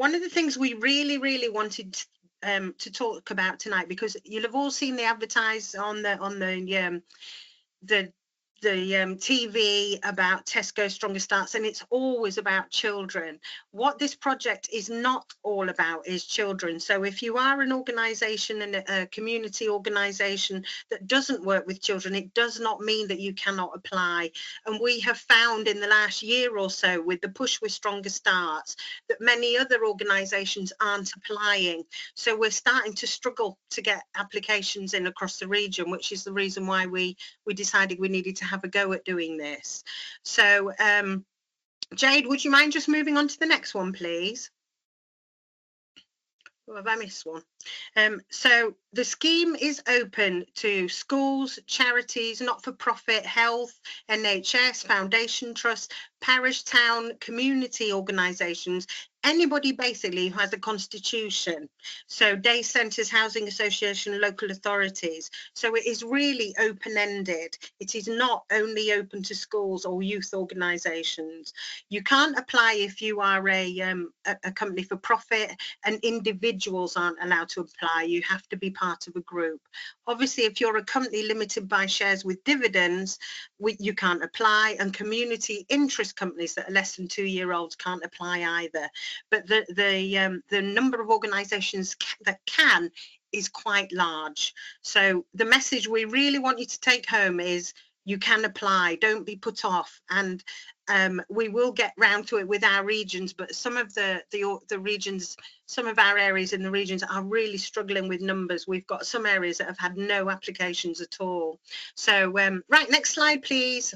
One of the things we really wanted to talk about tonight, because you'll have all seen the advertise on the TV about Tesco Stronger Starts, and it's always about children. What this project is not all about is children. So if you are an organisation and a community organisation that doesn't work with children, it does not mean that you cannot apply. And we have found in the last year or so with the push with Stronger Starts that many other organisations aren't applying. So we're starting to struggle to get applications in across the region, which is the reason why we decided we needed to have a go at doing this. So Jade, would you mind just moving on to the next one, please? Or have I missed one? So the scheme is open to schools, charities, not-for-profit, health, NHS, foundation trusts, parish, town, community organisations, anybody basically who has a constitution. So day centres, housing association, local authorities. So it is really open-ended. It is not only open to schools or youth organisations. You can't apply if you are a company for profit, and individuals aren't allowed to apply. You have to be part of a group. Obviously, if you're a company limited by shares with dividends, you can't apply, and community interest companies that are less than 2-year-olds can't apply either. But the number of organisations that can is quite large. So the message we really want you to take home is you can apply, don't be put off. And we will get round to it with our regions, but some of the regions, some of our areas in the regions are really struggling with numbers. We've got some areas that have had no applications at all. So right, next slide, please.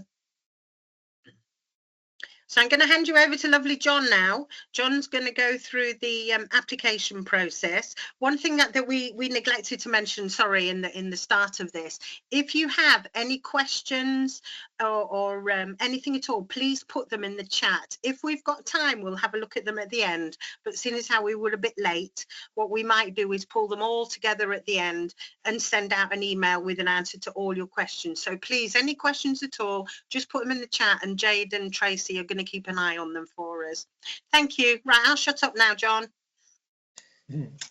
So I'm going to hand you over to lovely John now. John's going to go through the application process. One thing that we neglected to mention, sorry, in the start of this, if you have any questions or anything at all, please put them in the chat. If we've got time, we'll have a look at them at the end. But seeing as how we were a bit late, what we might do is pull them all together at the end and send out an email with an answer to all your questions. So please, any questions at all, just put them in the chat, and Jade and Tracy are going to keep an eye on them for us. Thank you. Right, I'll shut up now, John.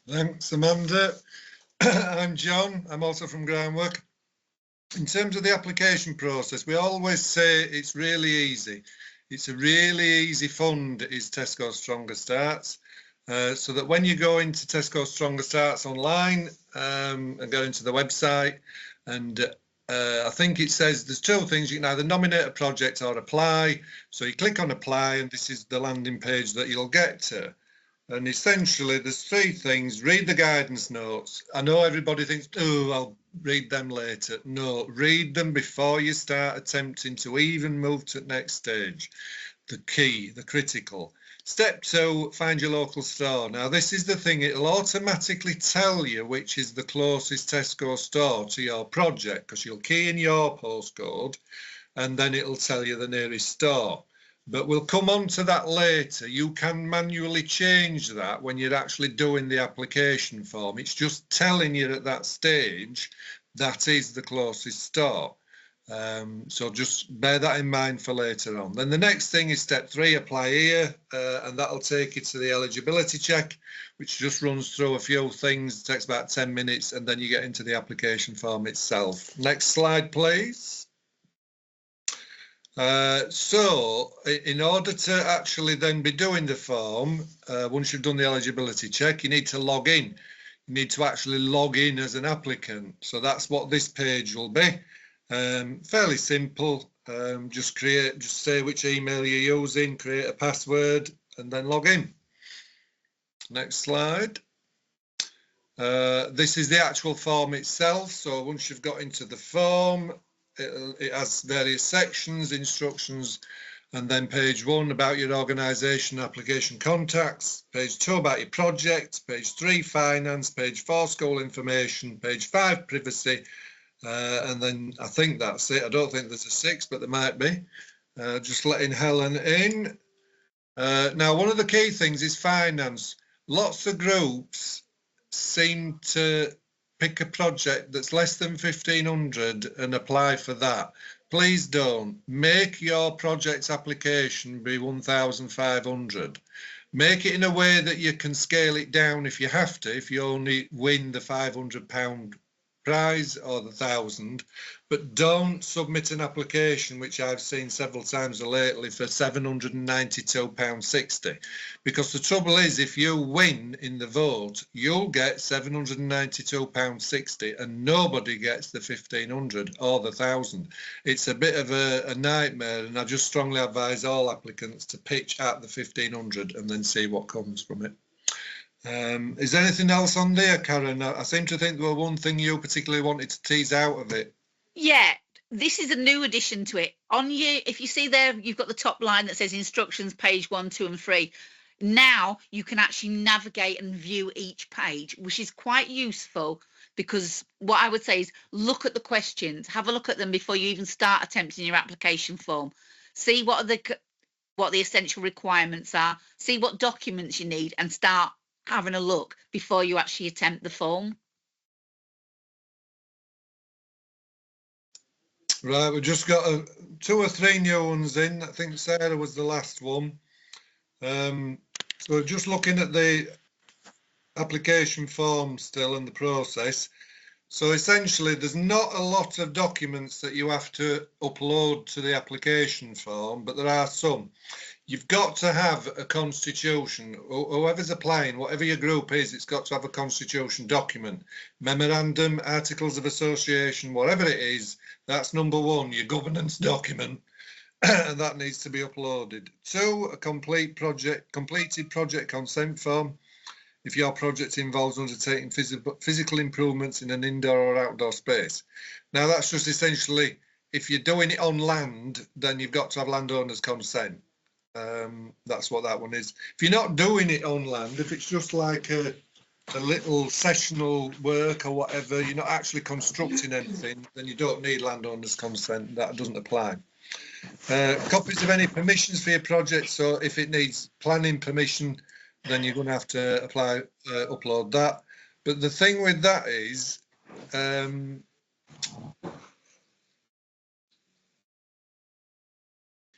Thanks, Amanda. I'm John. I'm also from Groundwork. In terms of the application process, we always say it's really easy. It's a really easy fund, is Tesco Stronger Starts. So that when you go into Tesco Stronger Starts online and go into the website, and I think it says there's two things. You can either nominate a project or apply. So you click on apply, and this is the landing page that you'll get to. And essentially, there's three things. Read the guidance notes. I know everybody thinks, oh, I'll read them later. No, read them before you start attempting to even move to the next stage. The key, the critical. Step 2, find your local store. Now, this is the thing. It'll automatically tell you which is the closest Tesco store to your project, because you'll key in your postcode and then it'll tell you the nearest store. But we'll come on to that later. You can manually change that when you're actually doing the application form. It's just telling you at that stage that is the closest store. So just bear that in mind for later on. Then the next thing is step 3, apply here, and that'll take you to the eligibility check, which just runs through a few things. It takes about 10 minutes, and then you get into the application form itself. Next slide, please. So in order to actually then be doing the form, once you've done the eligibility check, you need to log in. You need to actually log in as an applicant. So that's what this page will be. Fairly simple. Just say which email you're using, create a password, and then log in. Next slide. This is the actual form itself. So once you've got into the form, it has various sections, instructions, and then page 1 about your organisation, application contacts, page 2 about your project, page 3 finance, page 4 school information, page 5 privacy, and then I think that's it. I don't think there's a 6, but there might be. Just letting Helen in. Now, one of the key things is finance. Lots of groups seem to pick a project that's less than 1,500 and apply for that. Please don't. Make your project application be 1,500. Make it in a way that you can scale it down if you have to, if you only win the £500 prize or the 1,000, but don't submit an application, which I've seen several times lately, for £792.60, because the trouble is, if you win in the vote, you'll get £792.60 and nobody gets the 1,500 or the 1,000. It's a bit of a nightmare, and I just strongly advise all applicants to pitch at the 1,500 and then see what comes from it. Is there anything else on there, Karen? I seem to think there was one thing you particularly wanted to tease out of it. Yeah, this is a new addition to it. If you see there, you've got the top line that says instructions, page 1, 2, and 3. Now you can actually navigate and view each page, which is quite useful, because what I would say is look at the questions, have a look at them before you even start attempting your application form. See what the essential requirements are, see what documents you need, and start having a look before you actually attempt the form. Right, we've just got 2 or 3 new ones in. I think Sarah was the last one. So just looking at the application form still and the process. So essentially, there's not a lot of documents that you have to upload to the application form, but there are some. You've got to have a constitution. Whoever's applying, whatever your group is, it's got to have a constitution document, memorandum, articles of association, whatever it is. That's number 1, your governance document, and that needs to be uploaded. 2, a completed project consent form. If your project involves undertaking physical improvements in an indoor or outdoor space. Now, that's just essentially, if you're doing it on land, then you've got to have landowner's consent. That's what that one is. If you're not doing it on land, if it's just like a little sessional work or whatever, you're not actually constructing anything, then you don't need landowner's consent. That doesn't apply. Copies of any permissions for your project. So if it needs planning permission, then you're going to have to upload that. But the thing with that is,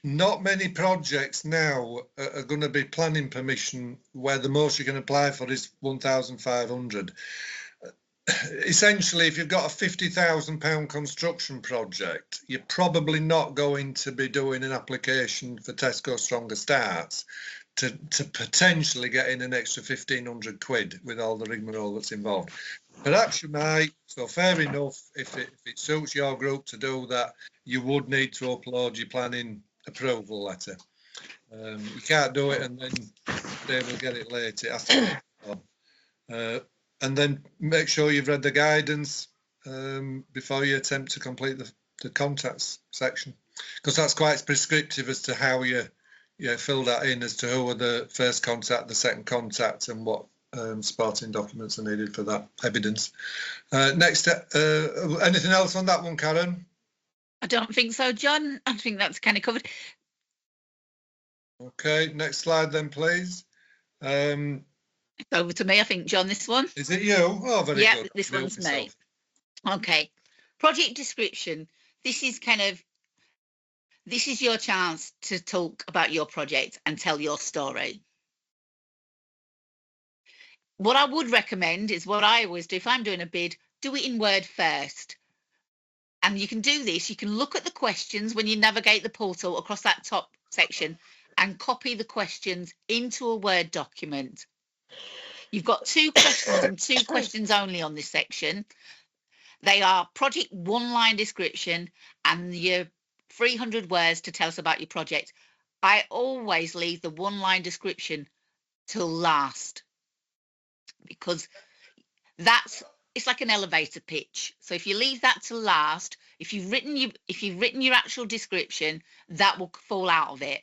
not many projects now are going to be planning permission where the most you can apply for is 1,500. Essentially, if you've got a £50,000 construction project, you're probably not going to be doing an application for Tesco Stronger Starts to potentially get in an extra 1,500 quid with all the rigmarole that's involved. Perhaps you might, so fair enough, if it suits your group to do that, you would need to upload your planning approval letter. You can't do it and then they will get it late. It has to be and then make sure you've read the guidance before you attempt to complete the contacts section, because that's quite prescriptive as to how you fill that in, as to who are the first contact, the second contact, and what supporting documents are needed for that evidence. Next, anything else on that one, Karen? I don't think so, John. I think that's kind of covered. Okay, next slide then, please. Over to me, I think, John, this one. Is it you? Oh, very good. Yeah, this one's me. Okay. Project description. This is your chance to talk about your project and tell your story. What I would recommend is what I always do. If I'm doing a bid, do it in Word first. And you can do this. You can look at the questions when you navigate the portal across that top section and copy the questions into a Word document. You've got 2 questions and 2 questions only on this section. They are project 1-line description and your 300 words to tell us about your project. I always leave the 1-line description till last, because it's like an elevator pitch. So if you leave that to last, if you've written your actual description, that will fall out of it.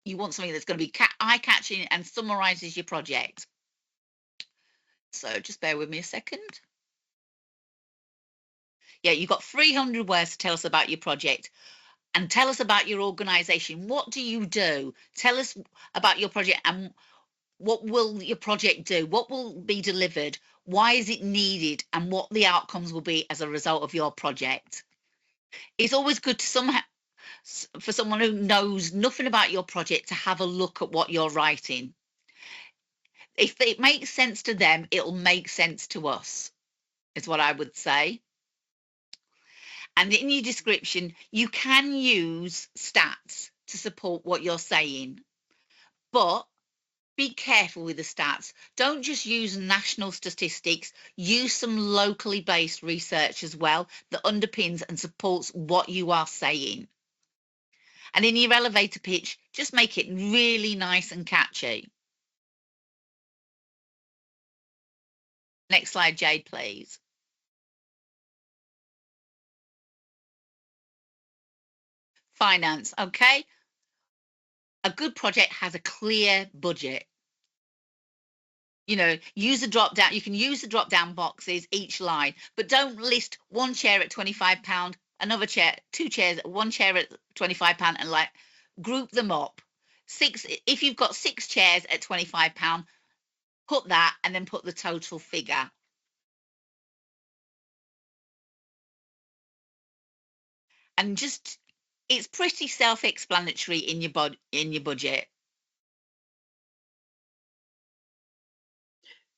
You want something that's going to be eye-catching and summarises your project. So just bear with me a second. Yeah, you've got 300 words to tell us about your project, and tell us about your organisation. What do you do? Tell us about your project and what will your project do? What will be delivered? Why is it needed? And what the outcomes will be as a result of your project. It's always good to for someone who knows nothing about your project to have a look at what you're writing. If it makes sense to them, it'll make sense to us, is what I would say. And in your description, you can use stats to support what you're saying, but be careful with the stats. Don't just use national statistics, use some locally based research as well that underpins and supports what you are saying. And in your elevator pitch, just make it really nice and catchy. Next slide, Jade, please. Finance, okay? A good project has a clear budget. You know, use a drop down. You can use the drop down boxes each line, but don't list one chair at £25, another chair, two chairs, one chair at £25, and like group them up. If you've got 6 chairs at £25, put that and then put the total figure. And just, it's pretty self-explanatory in your budget.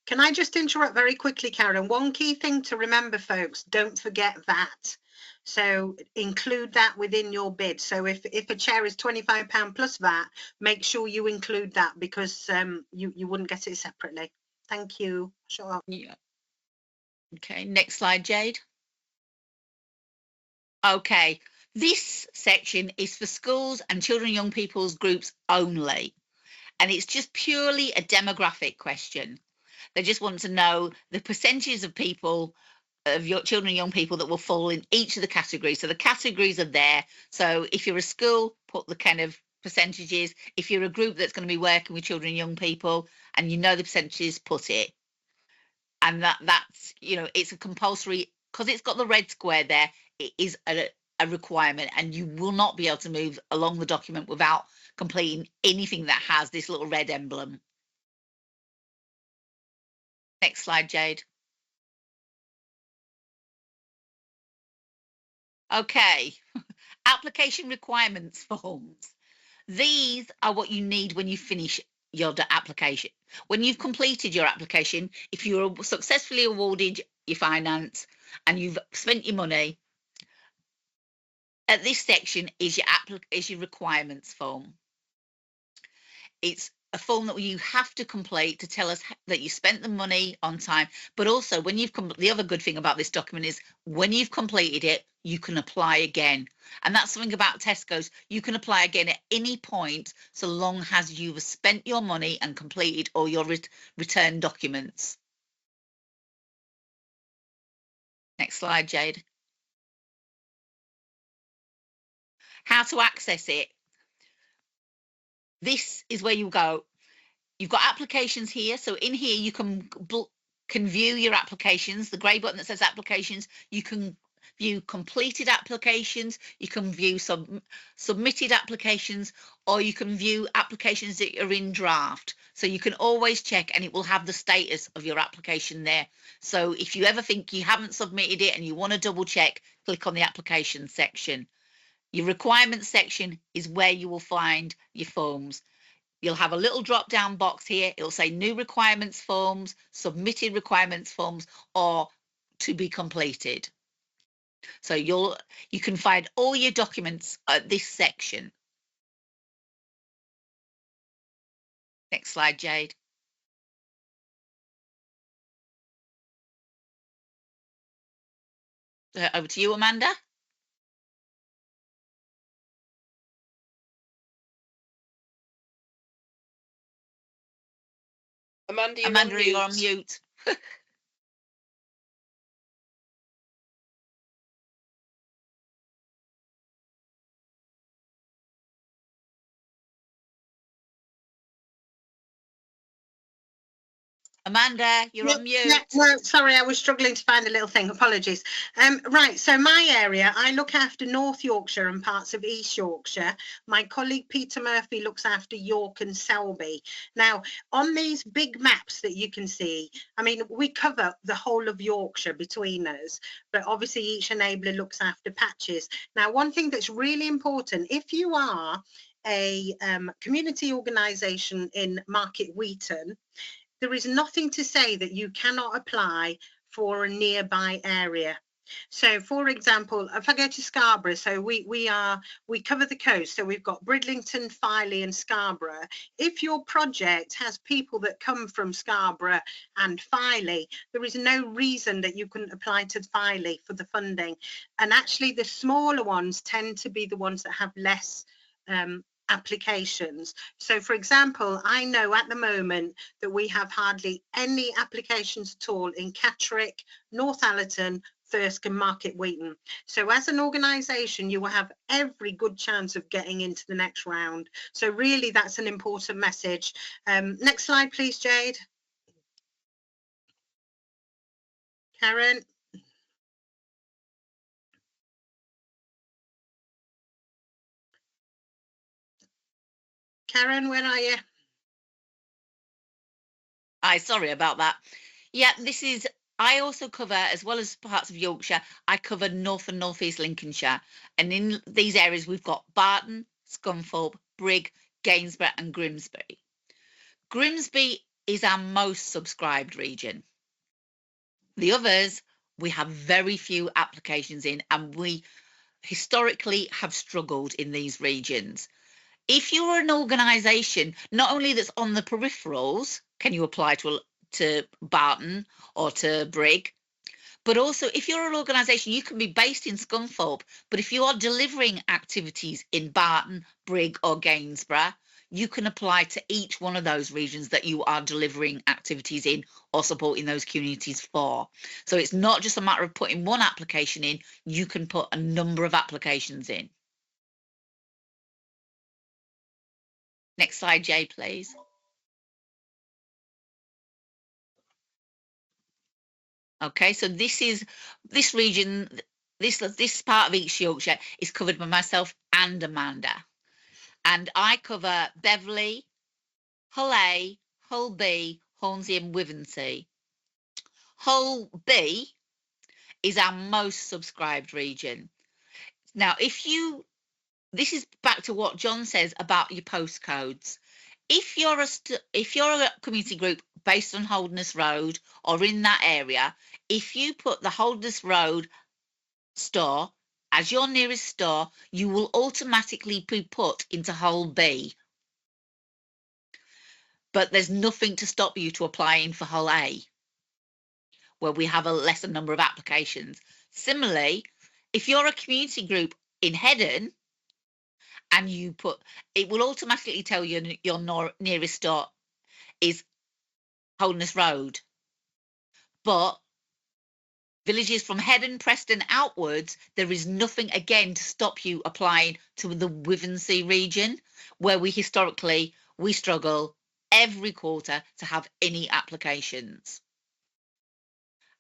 Can I just interrupt very quickly, Karen? One key thing to remember, folks, don't forget that. So include that within your bid. So if a chair is £25 plus VAT, make sure you include that, because you wouldn't get it separately. Thank you. Shut up. Yeah. Okay, next slide, Jade. Okay, this section is for schools and children and young people's groups only. And it's just purely a demographic question. They just want to know the percentages of people, of your children and young people, that will fall in each of the categories. So the categories are there. So if you're a school, put the kind of percentages. If you're a group that's going to be working with children and young people and you know the percentages, put it. And that's, you know, it's a compulsory, because it's got the red square there, it is a requirement, and you will not be able to move along the document without completing anything that has this little red emblem. Next slide, Jade. Okay, application requirements forms. These are what you need when you finish your application. When you've completed your application, if you're successfully awarded your finance and you've spent your money, at this section is your requirements form. It's a form that you have to complete to tell us that you spent the money on time. But also, when you've the other good thing about this document is when you've completed it, you can apply again. And that's something about Tesco's. You can apply again at any point, so long as you've spent your money and completed all your return documents. Next slide, Jade. How to access it. This is where you go. You've got applications here. So in here, you can view your applications, the grey button that says applications. You can view completed applications. You can view submitted applications, or you can view applications that are in draft. So you can always check, and it will have the status of your application there. So if you ever think you haven't submitted it and you want to double check, click on the application section. Your requirements section is where you will find your forms. You'll have a little drop down box here. It'll say new requirements forms, submitted requirements forms, or to be completed. So you can find all your documents at this section. Next slide, Jade. Over to you, Amanda. Amanda, you're Amanda, on mute. you're on mute. Amanda, you're on mute. No, sorry, I was struggling to find the little thing. Apologies. Right, so my area, I look after North Yorkshire and parts of East Yorkshire. My colleague Peter Murphy looks after York and Selby. Now, on these big maps that you can see, I mean, we cover the whole of Yorkshire between us, but obviously each enabler looks after patches. Now, one thing that's really important, if you are a community organisation in Market Wheaton, there is nothing to say that you cannot apply for a nearby area. So, for example, if I go to Scarborough, so we cover the coast. So we've got Bridlington, Filey, and Scarborough. If your project has people that come from Scarborough and Filey, there is no reason that you couldn't apply to Filey for the funding. And actually, the smaller ones tend to be the ones that have less applications. So, for example, I know at the moment that we have hardly any applications at all in Catterick, North Allerton, Thirsk and Market Wheaton. So as an organisation, you will have every good chance of getting into the next round. So really, that's an important message. Next slide, please, Jade. Karen. Karen, where are you? Hi, sorry about that. Yeah, I also cover, as well as parts of Yorkshire, I cover North and North East Lincolnshire. And in these areas, we've got Barton, Scunthorpe, Brigg, Gainsborough and Grimsby. Grimsby is our most subscribed region. The others, we have very few applications in, and we historically have struggled in these regions. If you're an organisation, not only that's on the peripherals, can you apply to Barton or to Brigg, but also if you're an organisation, you can be based in Scunthorpe, but if you are delivering activities in Barton, Brigg or Gainsborough, you can apply to each one of those regions that you are delivering activities in or supporting those communities for. So it's not just a matter of putting one application in, you can put a number of applications in. Next slide, Jay, please. Okay, so this region, this part of East Yorkshire is covered by myself and Amanda. And I cover Beverley, Hull A, Hull B, Hornsey and Wivensey. Hull B is our most subscribed region. Now, this is back to what John says about your postcodes. If you're a community group based on Holderness Road or in that area, if you put the Holderness Road store as your nearest store, you will automatically be put into Hull B. But there's nothing to stop you to applying for Hull A, where we have a lesser number of applications. Similarly, if you're a community group in Heddon and you put, it will automatically tell you your nearest store is Holderness Road. But villages from Heddon, Preston outwards, there is nothing again to stop you applying to the Wivensey region, where we struggle every quarter to have any applications.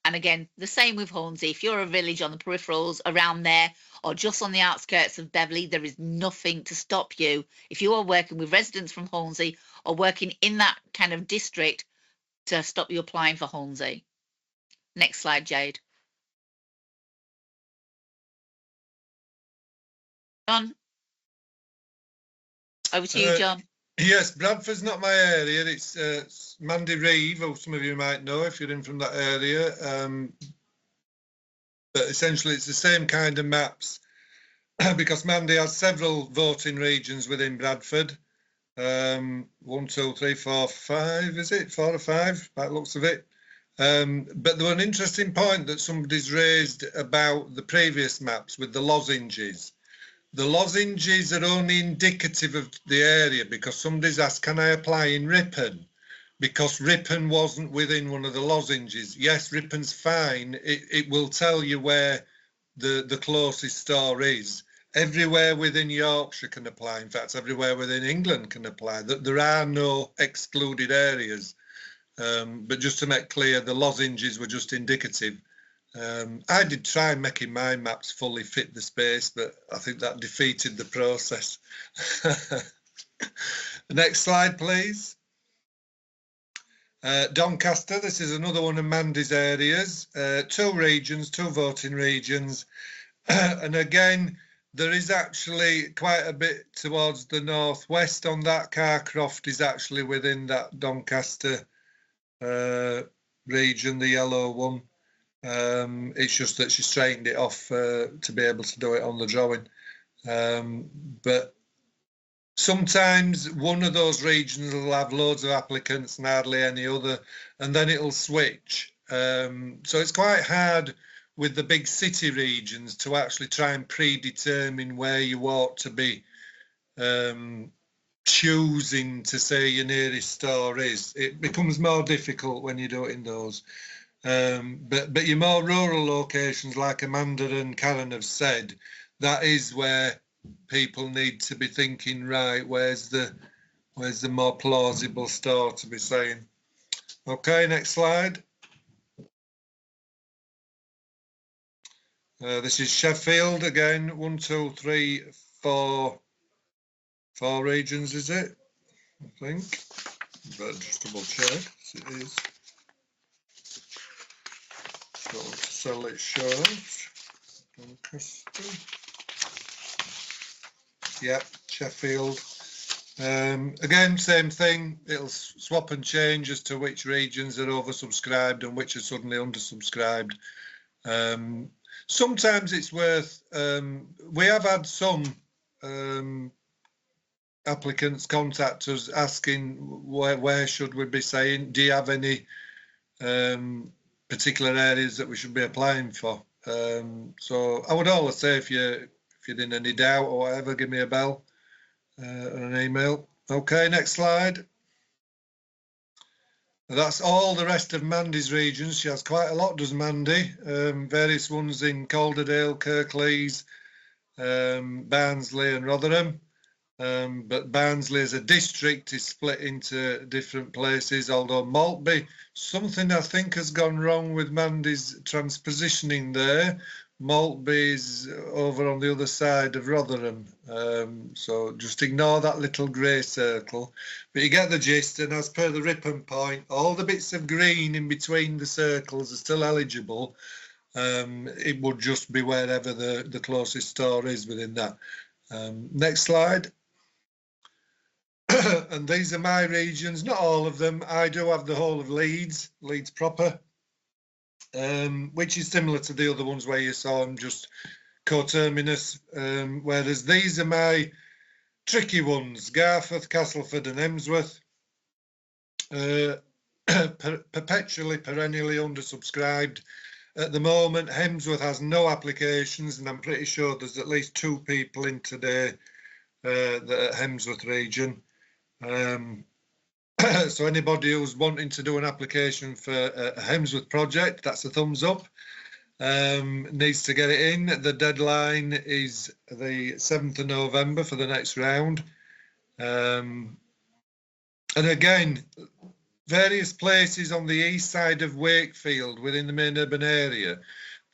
And again, the same with Hornsey. If you're a village on the peripherals around there or just on the outskirts of Beverley, there is nothing to stop you. If you are working with residents from Hornsey or working in that kind of district, to stop you applying for Hornsey. Next slide, Jade. John, over to you, John. Yes, Bradford's not my area. It's Mandy Reeve, or some of you might know if you're in from that area. But essentially, it's the same kind of maps because Mandy has several voting regions within Bradford. 1, 2, 3, 4, 5, is it? 4 or 5, by the looks of it. But there was an interesting point that somebody's raised about the previous maps with the lozenges. The lozenges are only indicative of the area because somebody's asked, can I apply in Ripon? Because Ripon wasn't within one of the lozenges. Yes, Ripon's fine. It will tell you where the closest store is. Everywhere within Yorkshire can apply. In fact, everywhere within England can apply. There are no excluded areas. But just to make clear, the lozenges were just indicative. I did try making my maps fully fit the space, but I think that defeated the process. Next slide, please. Doncaster, this is another one of Mandy's areas. 2 regions, 2 voting regions. And again, there is actually quite a bit towards the northwest on that. Carcroft is actually within that Doncaster region, the yellow one. It's just that she straightened it off to be able to do it on the drawing. But sometimes one of those regions will have loads of applicants and hardly any other, and then it'll switch. So it's quite hard with the big city regions to actually try and predetermine where you ought to be choosing to say your nearest store is. It becomes more difficult when you do it in those. But your more rural locations, like Amanda and Karen have said, that is where people need to be thinking, right, where's the more plausible store to be saying. Okay, next slide. This is Sheffield again. 1, 2, 3, 4 regions, is it? I think. But just double check. Yes, it is. So to sell it short. Doncaster. Yep, Sheffield. Again, same thing. It'll swap and change as to which regions are oversubscribed and which are suddenly undersubscribed. Sometimes it's worth. We have had some applicants contact us asking where should we be saying. Do you have any particular areas that we should be applying for? So I would always say if you're in any doubt or whatever, give me a bell or an email. Okay, next slide. That's all the rest of Mandy's regions. She has quite a lot, does Mandy? Various ones in Calderdale, Kirklees, Barnsley and Rotherham. But Barnsley as a district is split into different places, although Maltby, something I think has gone wrong with Mandy's transpositioning there. Maltby is over on the other side of Rotherham, so just ignore that little grey circle. But you get the gist, and as per the Ripon point, all the bits of green in between the circles are still eligible. It would just be wherever the closest store is within that. Next slide. And these are my regions, not all of them. I do have the whole of Leeds proper, which is similar to the other ones where you saw them just coterminous, whereas these are my tricky ones: Garforth, Castleford and Hemsworth. Perpetually, perennially undersubscribed. At the moment, Hemsworth has no applications, and I'm pretty sure there's at least 2 people in today that are Hemsworth region. So anybody who's wanting to do an application for a Hemsworth project, that's a thumbs up. Needs to get it in. The deadline is the 7th of November for the next round. And again, various places on the east side of Wakefield within the main urban area,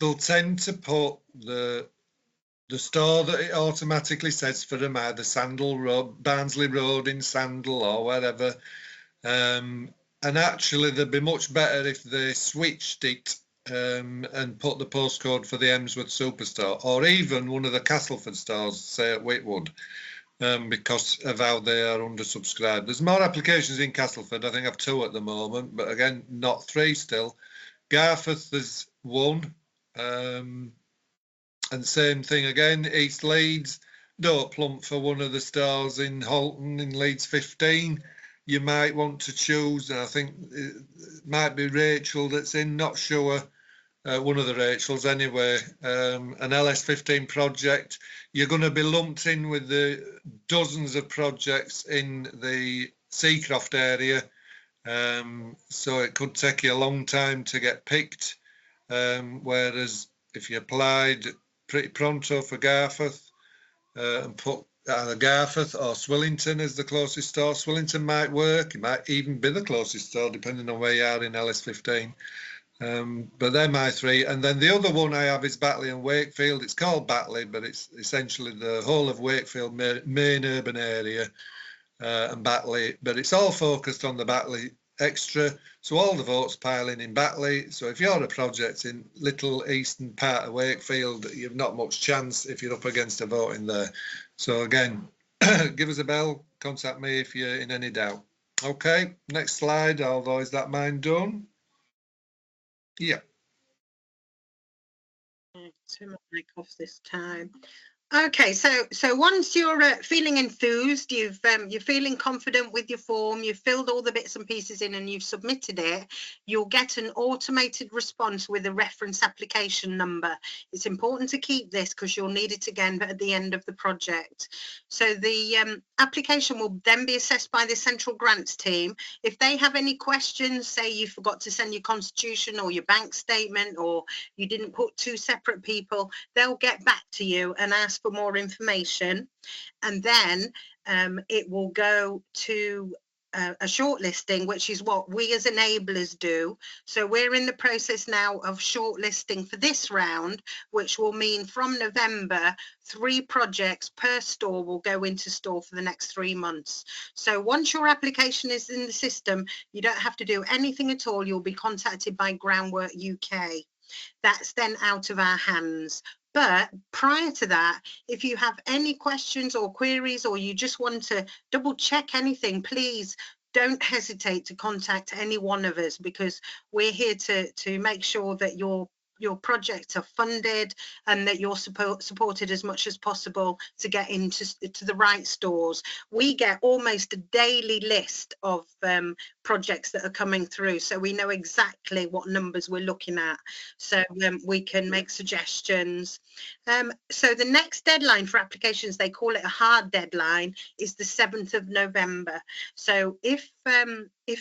they'll tend to put the store that it automatically says for them, either Sandal Road, Barnsley Road in Sandal or wherever. And actually, they'd be much better if they switched it and put the postcode for the Hemsworth Superstore, or even one of the Castleford stores, say at Whitwood, because of how they are undersubscribed. There's more applications in Castleford. I think I've 2 at the moment, but again, not 3 still. Garforth, there's 1. And same thing again, East Leeds, don't plump for one of the stores in Halton in Leeds 15. You might want to choose, and I think it might be Rachel that's in, not sure, one of the Rachels anyway, an LS15 project. You're going to be lumped in with the dozens of projects in the Seacroft area, so it could take you a long time to get picked, whereas if you applied pretty pronto for Garforth and put either Garforth or Swillington is the closest store. Swillington might work. It might even be the closest store, depending on where you are in LS15. But they're my three. And then the other one I have is Batley and Wakefield. It's called Batley, but it's essentially the whole of Wakefield main urban area and Batley. But it's all focused on the Batley extra. So all the votes pile in Batley. So if you're a project in little eastern part of Wakefield, you've not much chance if you're up against a vote in there. So again, give us a bell, contact me if you're in any doubt. Okay, next slide, although is that mine done? Yeah. Turn my mic off this time. Okay, so once you're feeling enthused, you're feeling confident with your form, you've filled all the bits and pieces in and you've submitted it, you'll get an automated response with a reference application number. It's important to keep this because you'll need it again at the end of the project. So the application will then be assessed by the central grants team. If they have any questions, say you forgot to send your constitution or your bank statement, or you didn't put two separate people, they'll get back to you and ask for more information, and then it will go to a shortlisting, which is what we as enablers do. So we're in the process now of shortlisting for this round, which will mean from November, 3 projects per store will go into store for the next 3 months. So once your application is in the system, you don't have to do anything at all. You'll be contacted by Groundwork UK. That's then out of our hands. But prior to that, if you have any questions or queries, or you just want to double check anything, please don't hesitate to contact any one of us, because we're here to make sure that your projects are funded and that you're supported as much as possible to get into the right stores. We get almost a daily list of projects that are coming through, so we know exactly what numbers we're looking at, so we can make suggestions. So the next deadline for applications, they call it a hard deadline, is the 7th of November. So if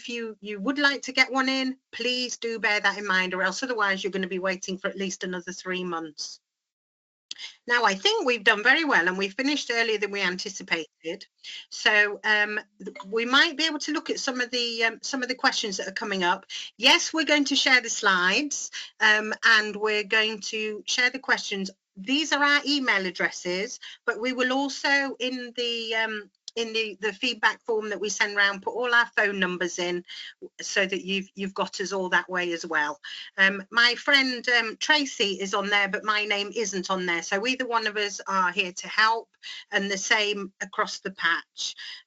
you would like to get one in, please do bear that in mind, or else otherwise you're going to be waiting for at least another 3 months. Now, I think we've done very well and we finished earlier than we anticipated. So we might be able to look at some of the questions that are coming up. Yes, we're going to share the slides and we're going to share the questions. These are our email addresses, but we will also in the feedback form that we send around put all our phone numbers in, so that you've got us all that way as well. My friend Tracy is on there, but my name isn't on there, so either one of us are here to help, and the same across the patch.